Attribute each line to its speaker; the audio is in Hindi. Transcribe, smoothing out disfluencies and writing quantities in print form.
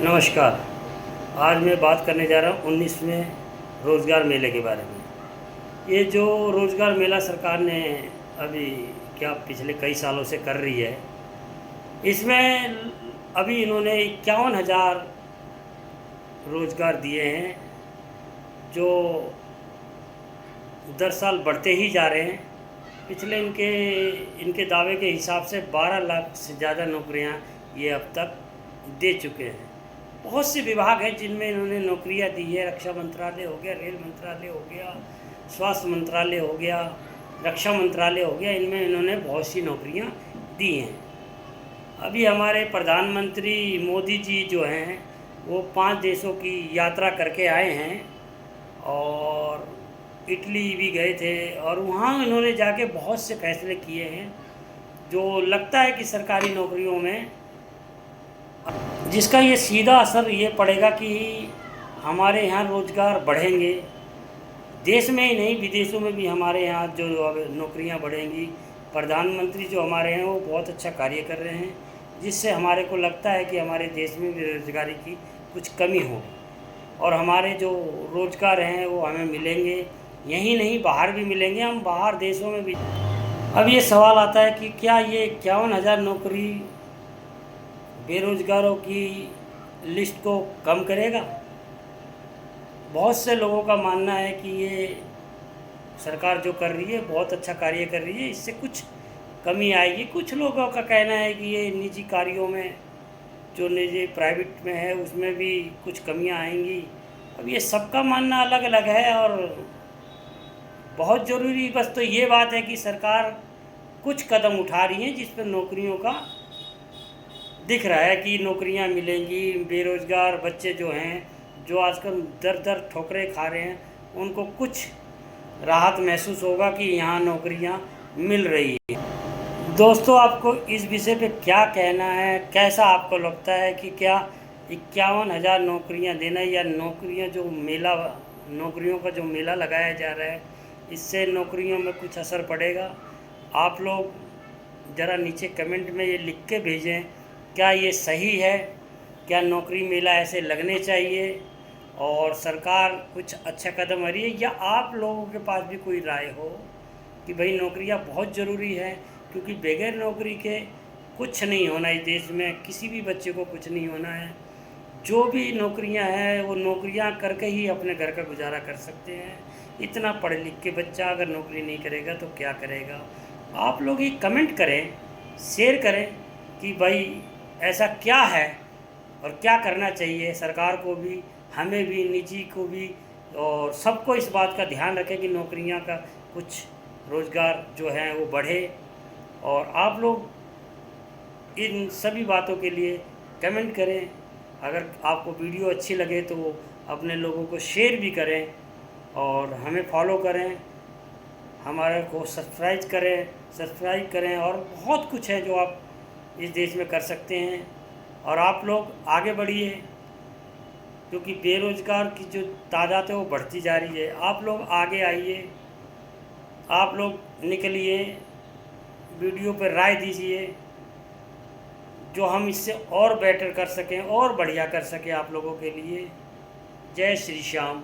Speaker 1: नमस्कार। आज मैं बात करने जा रहा हूँ 19वें रोज़गार मेले के बारे में। ये जो रोज़गार मेला सरकार ने अभी क्या पिछले कई सालों से कर रही है, इसमें अभी इन्होंने 51,000 रोज़गार दिए हैं, जो दर साल बढ़ते ही जा रहे हैं। पिछले इनके दावे के हिसाब से 12 लाख से ज़्यादा नौकरियां ये अब तक दे चुके हैं। बहुत से विभाग हैं जिनमें इन्होंने नौकरियां दी है। रक्षा मंत्रालय हो गया, रेल मंत्रालय हो गया, स्वास्थ्य मंत्रालय हो गया, रक्षा मंत्रालय हो गया, इनमें इन्होंने बहुत सी नौकरियां दी हैं। अभी हमारे प्रधानमंत्री मोदी जी जो हैं वो 5 देशों की यात्रा करके आए हैं और इटली भी गए थे और वहाँ इन्होंने जाके बहुत से फैसले किए हैं जो लगता है कि सरकारी नौकरियों में जिसका ये सीधा असर ये पड़ेगा कि हमारे यहाँ रोज़गार बढ़ेंगे। देश में ही नहीं, विदेशों में भी हमारे यहाँ जो नौकरियाँ बढ़ेंगी। प्रधानमंत्री जो हमारे हैं वो बहुत अच्छा कार्य कर रहे हैं, जिससे हमारे को लगता है कि हमारे देश में बेरोज़गारी की कुछ कमी होगी और हमारे जो रोज़गार हैं वो हमें मिलेंगे। यहीं नहीं, बाहर भी मिलेंगे, हम बाहर देशों में भी। अब ये सवाल आता है कि क्या ये 51,000 नौकरी बेरोज़गारों की लिस्ट को कम करेगा? बहुत से लोगों का मानना है कि ये सरकार जो कर रही है बहुत अच्छा कार्य कर रही है, इससे कुछ कमी आएगी। कुछ लोगों का कहना है कि ये निजी कार्यों में, जो निजी प्राइवेट में है, उसमें भी कुछ कमियां आएंगी। अब ये सबका मानना अलग अलग है और बहुत ज़रूरी बस तो ये बात है कि सरकार कुछ कदम उठा रही है जिस पर नौकरियों का दिख रहा है कि नौकरियां मिलेंगी। बेरोज़गार बच्चे जो हैं, जो आजकल दर दर ठोकरें खा रहे हैं, उनको कुछ राहत महसूस होगा कि यहाँ नौकरियां मिल रही है। दोस्तों, आपको इस विषय पे क्या कहना है? कैसा आपको लगता है कि क्या 51,000 नौकरियां देना या नौकरियों का जो मेला लगाया जा रहा है, इससे नौकरियों में कुछ असर पड़ेगा? आप लोग ज़रा नीचे कमेंट में ये लिख के भेजें, क्या ये सही है? क्या नौकरी मेला ऐसे लगने चाहिए और सरकार कुछ अच्छा कदम आ रही है? या आप लोगों के पास भी कोई राय हो कि भाई नौकरियां बहुत ज़रूरी है, क्योंकि बगैर नौकरी के कुछ नहीं होना इस देश में, किसी भी बच्चे को कुछ नहीं होना है। जो भी नौकरियां हैं वो नौकरियां करके ही अपने घर का गुजारा कर सकते हैं। इतना पढ़ लिख के बच्चा अगर नौकरी नहीं करेगा तो क्या करेगा? आप लोग ये कमेंट करें, शेयर करें कि भाई ऐसा क्या है और क्या करना चाहिए। सरकार को भी, हमें भी, निजी को भी, और सबको इस बात का ध्यान रखें कि नौकरियां का कुछ रोज़गार जो है वो बढ़े। और आप लोग इन सभी बातों के लिए कमेंट करें। अगर आपको वीडियो अच्छी लगे तो अपने लोगों को शेयर भी करें और हमें फॉलो करें, हमारे को सब्सक्राइब करें और बहुत कुछ है जो आप इस देश में कर सकते हैं। और आप लोग आगे बढ़िए, क्योंकि बेरोज़गार की जो तादाद है वो बढ़ती जा रही है। आप लोग आगे आइए, आप लोग निकलिए, वीडियो पर राय दीजिए जो हम इससे और बेटर कर सकें और बढ़िया कर सकें आप लोगों के लिए। जय श्री श्याम।